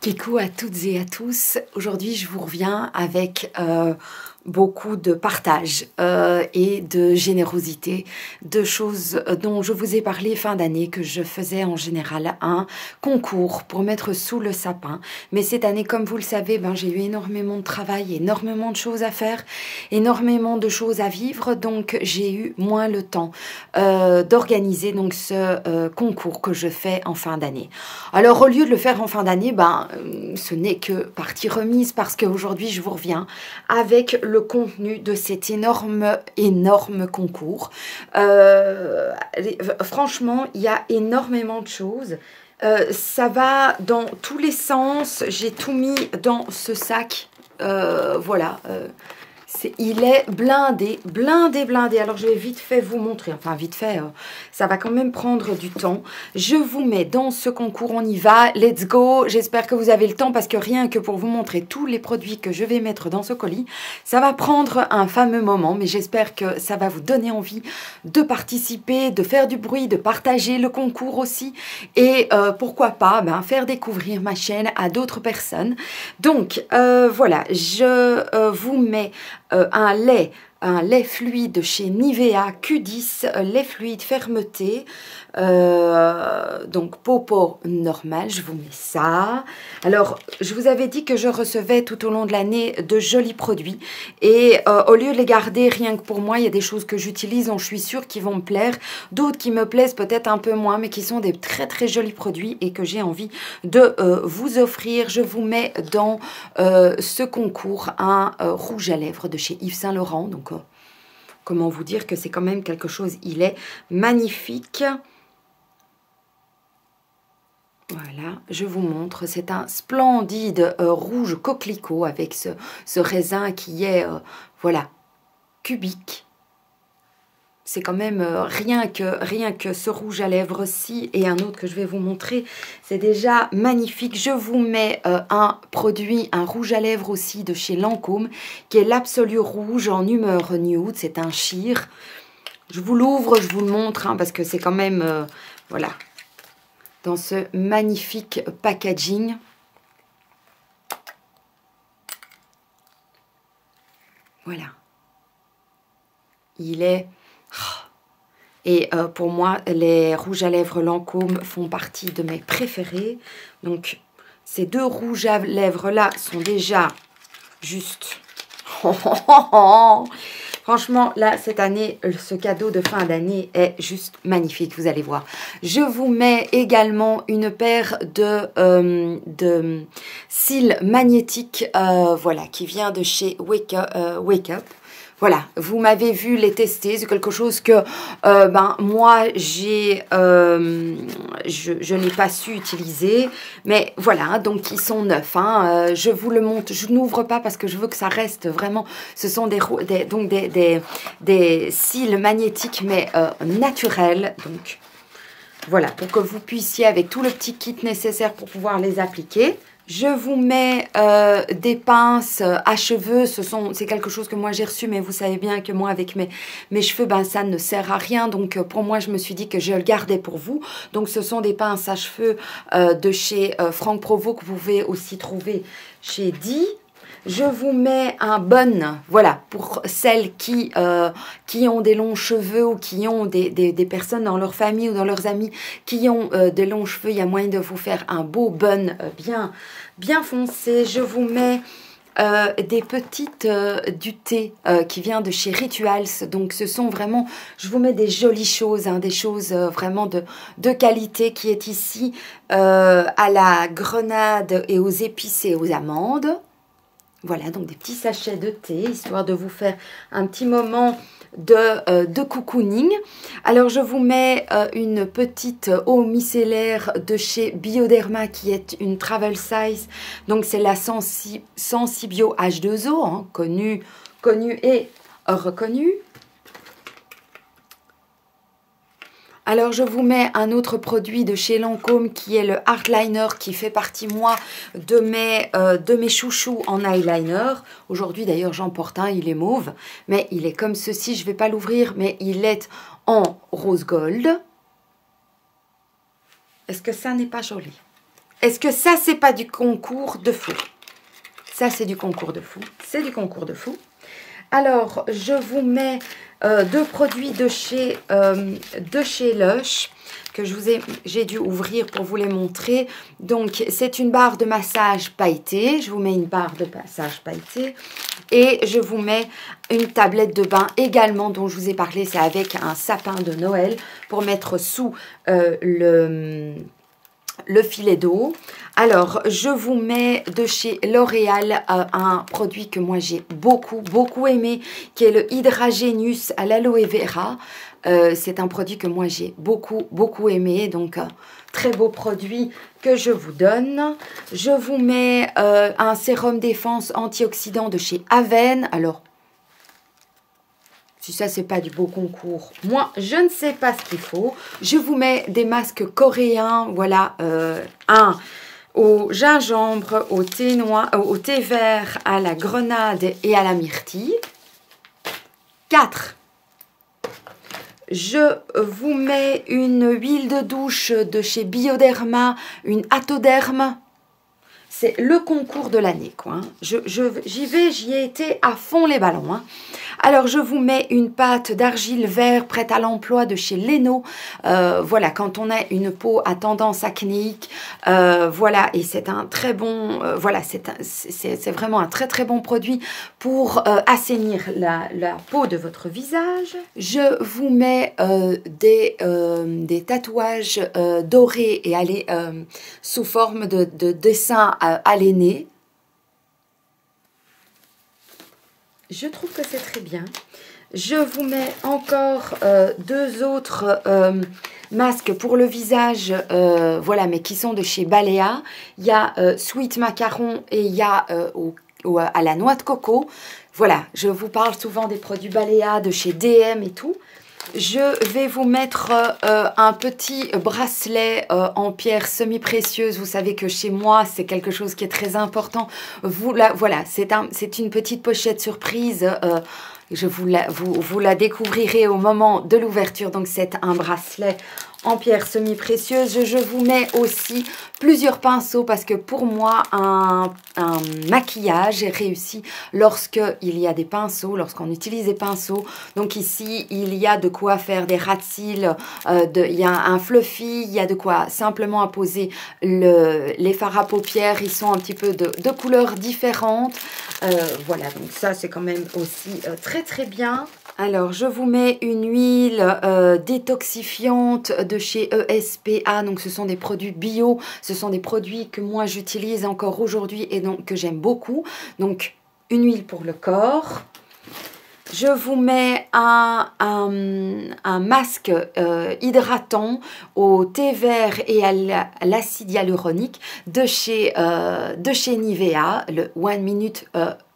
Coucou à toutes et à tous. Aujourd'hui, je vous reviens avec beaucoup de partage et de générosité, de choses dont je vous ai parlé fin d'année, que je faisais en général un concours pour mettre sous le sapin. Mais cette année, comme vous le savez, j'ai eu énormément de travail, énormément de choses à faire, énormément de choses à vivre, donc j'ai eu moins le temps d'organiser donc ce concours que je fais en fin d'année. Alors, au lieu de le faire en fin d'année, ce n'est que partie remise parce qu'aujourd'hui, je vous reviens avec le contenu de cet énorme concours. Franchement, il y a énormément de choses. Ça va dans tous les sens. J'ai tout mis dans ce sac. Voilà. Il est blindé. Alors, je vais vite fait vous montrer. Enfin, vite fait, ça va quand même prendre du temps. Je vous mets dans ce concours. On y va. Let's go. J'espère que vous avez le temps parce que rien que pour vous montrer tous les produits que je vais mettre dans ce colis, ça va prendre un fameux moment. Mais j'espère que ça va vous donner envie de participer, de faire du bruit, de partager le concours aussi. Et pourquoi pas faire découvrir ma chaîne à d'autres personnes. Donc, voilà. Je vous mets un lait fluide chez Nivea Q10, lait fluide fermeté, donc peau normale, je vous mets ça. Alors, je vous avais dit que je recevais tout au long de l'année de jolis produits et au lieu de les garder rien que pour moi, il y a des choses que j'utilise dont je suis sûre qui vont me plaire, d'autres qui me plaisent peut-être un peu moins, mais qui sont des très jolis produits et que j'ai envie de vous offrir. Je vous mets dans ce concours un rouge à lèvres de chez Yves Saint Laurent, donc comment vous dire que c'est quand même quelque chose, il est magnifique. Voilà, je vous montre, c'est un splendide rouge coquelicot avec ce raisin qui est, voilà, cubique. C'est quand même rien que ce rouge à lèvres-ci et un autre que je vais vous montrer. C'est déjà magnifique. Je vous mets un produit, un rouge à lèvres aussi de chez Lancôme, qui est l'Absolu Rouge en humeur nude. C'est un sheer. Je vous l'ouvre, je vous le montre, parce que c'est quand même, voilà, dans ce magnifique packaging. Voilà. Il est... Et pour moi, les rouges à lèvres Lancôme font partie de mes préférés. Donc, ces deux rouges à lèvres-là sont déjà juste... Franchement, là, cette année, ce cadeau de fin d'année est juste magnifique, vous allez voir. Je vous mets également une paire de cils magnétiques, voilà, qui vient de chez Wake Up. Voilà, vous m'avez vu les tester, c'est quelque chose que moi je n'ai pas su utiliser, mais voilà, donc ils sont neufs, je vous le montre, je n'ouvre pas parce que je veux que ça reste vraiment, ce sont des cils magnétiques mais naturels, donc voilà, pour que vous puissiez avec tout le petit kit nécessaire pour pouvoir les appliquer. Je vous mets des pinces à cheveux, c'est quelque chose que moi j'ai reçu, mais vous savez bien que moi avec mes cheveux, ça ne sert à rien. Donc pour moi, je me suis dit que je le gardais pour vous. Donc ce sont des pinces à cheveux de chez Franck Provo que vous pouvez aussi trouver chez Di. Je vous mets un bun, voilà, pour celles qui ont des longs cheveux ou qui ont des personnes dans leur famille ou dans leurs amis qui ont des longs cheveux. Il y a moyen de vous faire un beau bun bien foncé. Je vous mets des petites du thé qui vient de chez Rituals. Donc ce sont vraiment, je vous mets des jolies choses, des choses vraiment de qualité qui est ici à la grenade et aux épices et aux amandes. Voilà, donc des petits sachets de thé, histoire de vous faire un petit moment de cocooning. Alors, je vous mets une petite eau micellaire de chez Bioderma, qui est une travel size. Donc, c'est la Sensibio H2O, connue et reconnue. Alors, je vous mets un autre produit de chez Lancôme qui est le Heartliner qui fait partie, moi, de mes chouchous en eyeliner. Aujourd'hui, d'ailleurs, j'en porte un, il est mauve, mais il est comme ceci. Je ne vais pas l'ouvrir, mais il est en rose gold. Est-ce que ça n'est pas joli? Est-ce que ça, c'est pas du concours de fou? Ça, c'est du concours de fou. C'est du concours de fou. Alors, je vous mets deux produits de chez Lush que j'ai dû ouvrir pour vous les montrer. Donc, c'est une barre de massage pailletée. Je vous mets une barre de massage pailletée. Et je vous mets une tablette de bain également dont je vous ai parlé. C'est avec un sapin de Noël pour mettre sous le filet d'eau. Alors, je vous mets de chez L'Oréal un produit que moi j'ai beaucoup aimé, qui est le Hydragenius à l'aloe vera. C'est un produit que moi j'ai beaucoup aimé, donc très beau produit que je vous donne. Je vous mets un sérum défense antioxydant de chez Aven. Alors, si ça, c'est pas du beau concours, moi, je ne sais pas ce qu'il faut. Je vous mets des masques coréens. Voilà, un au gingembre, au thé noir, au thé vert, à la grenade et à la myrtille. 4. Je vous mets une huile de douche de chez Bioderma, une Atoderm. C'est le concours de l'année, quoi. Hein. J'y ai été à fond les ballons. Hein. Alors, je vous mets une pâte d'argile vert prête à l'emploi de chez Leno. Voilà, quand on a une peau à tendance acnéique, voilà, et c'est un très bon, voilà, c'est vraiment un très bon produit pour assainir la peau de votre visage. Je vous mets des tatouages dorés et allez, sous forme de dessin à l'aîné. Je trouve que c'est très bien. Je vous mets encore deux autres masques pour le visage, voilà, mais qui sont de chez Balea. Il y a Sweet Macaron et il y a à la noix de coco. Voilà, je vous parle souvent des produits Balea de chez DM et tout. Je vais vous mettre un petit bracelet en pierre semi-précieuse. Vous savez que chez moi, c'est quelque chose qui est très important. Voilà, c'est une petite pochette surprise. Vous la découvrirez au moment de l'ouverture. Donc, c'est un bracelet en pierre semi-précieuse. Je vous mets aussi plusieurs pinceaux parce que pour moi, un maquillage est réussi lorsqu'il y a des pinceaux, lorsqu'on utilise des pinceaux. Donc ici, il y a de quoi faire des ras de cils, il y a un fluffy, il y a de quoi simplement apposer les fards à paupières. Ils sont un petit peu de couleurs différentes. Voilà, donc ça, c'est quand même aussi très bien. Alors, je vous mets une huile détoxifiante de chez ESPA. Donc, ce sont des produits bio. Ce sont des produits que moi, j'utilise encore aujourd'hui et donc que j'aime beaucoup. Donc, une huile pour le corps. Je vous mets un masque hydratant au thé vert et à l'acide hyaluronique de chez Nivea, le 1 Minute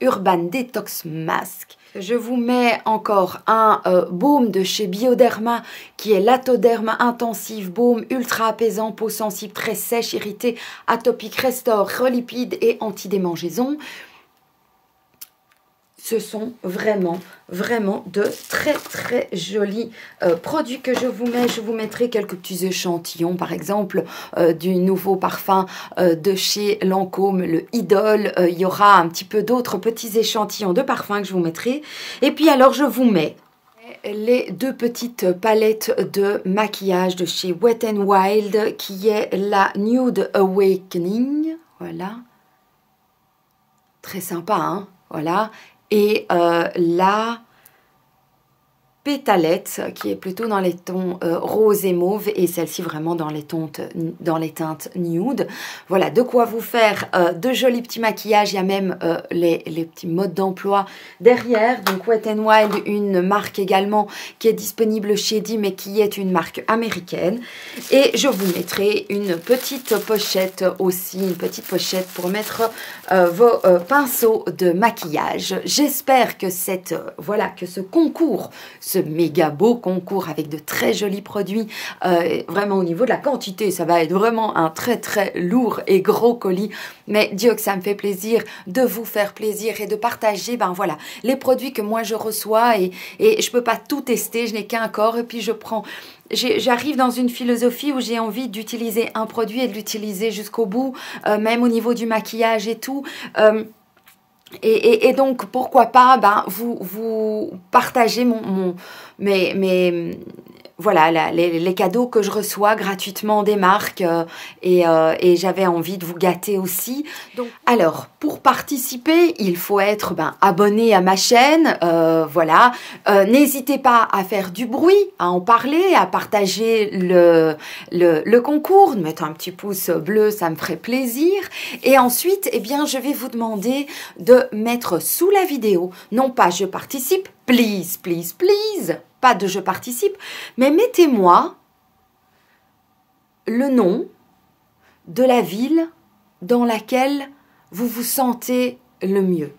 Urban Detox Mask. Je vous mets encore un baume de chez Bioderma qui est l'Atoderm Intensive Baume ultra apaisant, peau sensible très sèche, irritée, atopique, restaure, relipide et anti-démangeaison. Ce sont vraiment de très jolis produits que je vous mets. Je vous mettrai quelques petits échantillons, par exemple, du nouveau parfum de chez Lancôme, le Idol. Il y aura un petit peu d'autres petits échantillons de parfums que je vous mettrai. Et puis alors, je vous mets les deux petites palettes de maquillage de chez Wet n Wild, qui est la Nude Awakening. Voilà. Très sympa, hein? Voilà. Et la pétalette qui est plutôt dans les tons rose et mauve et celle-ci vraiment dans les teintes nude. Voilà, de quoi vous faire de jolis petits maquillages. Il y a même les petits modes d'emploi derrière. Donc Wet n Wild, une marque également qui est disponible chez Di mais qui est une marque américaine. Et je vous mettrai une petite pochette aussi, une petite pochette pour mettre vos pinceaux de maquillage. J'espère que que ce concours ce méga beau concours avec de très jolis produits. Vraiment au niveau de la quantité, ça va être vraiment un très très lourd et gros colis. Mais Dieu que ça me fait plaisir de vous faire plaisir et de partager, ben voilà, les produits que moi je reçois et je peux pas tout tester, je n'ai qu'un corps et puis j'arrive dans une philosophie où j'ai envie d'utiliser un produit et de l'utiliser jusqu'au bout, même au niveau du maquillage et tout. Et donc, pourquoi pas vous partager voilà, les cadeaux que je reçois gratuitement des marques et j'avais envie de vous gâter aussi. Donc, alors, pour participer, il faut être abonné à ma chaîne, voilà. N'hésitez pas à faire du bruit, à en parler, à partager le concours, de mettre un petit pouce bleu, ça me ferait plaisir. Et ensuite, eh bien, je vais vous demander de mettre sous la vidéo, non pas je participe, please, please, please, pas de je participe, mais mettez-moi le nom de la ville dans laquelle vous vous sentez le mieux,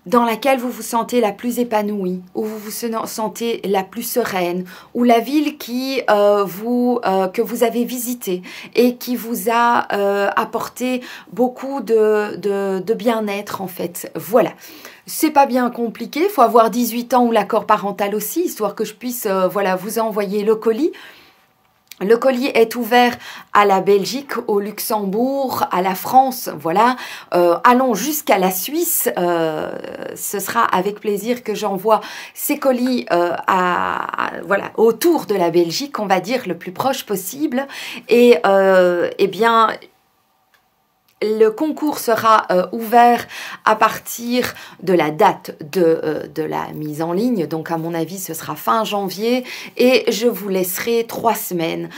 dans laquelle vous vous sentez la plus épanouie, où vous vous sentez la plus sereine, ou la ville que vous avez visitée et qui vous a apporté beaucoup de bien-être en fait. Voilà. C'est pas bien compliqué, il faut avoir 18 ans ou l'accord parental aussi, histoire que je puisse voilà, vous envoyer le colis. Le colis est ouvert à la Belgique, au Luxembourg, à la France, voilà. Allons jusqu'à la Suisse. Ce sera avec plaisir que j'envoie ces colis voilà, autour de la Belgique, on va dire, le plus proche possible. Et eh bien... Le concours sera ouvert à partir de la date de la mise en ligne. Donc, à mon avis, ce sera fin janvier. Et je vous laisserai 3 semaines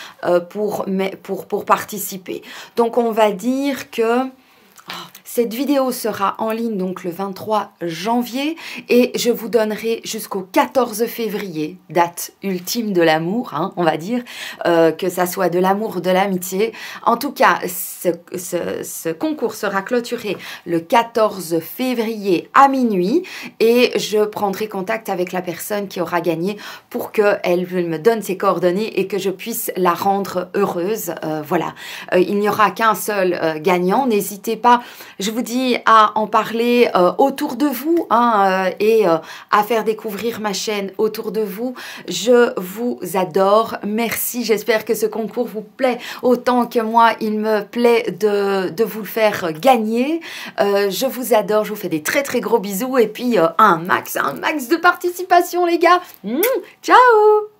pour participer. Donc, on va dire que... Cette vidéo sera en ligne donc le 23 janvier et je vous donnerai jusqu'au 14 février, date ultime de l'amour, hein, on va dire, que ça soit de l'amour ou de l'amitié. En tout cas, ce concours sera clôturé le 14 février à minuit et je prendrai contact avec la personne qui aura gagné pour qu'elle me donne ses coordonnées et que je puisse la rendre heureuse. Voilà, il n'y aura qu'un seul gagnant, n'hésitez pas. Je vous dis à en parler autour de vous et à faire découvrir ma chaîne autour de vous. Je vous adore. Merci. J'espère que ce concours vous plaît autant que moi, il me plaît de vous le faire gagner. Je vous adore. Je vous fais des très très gros bisous et puis un max de participation les gars. Ciao!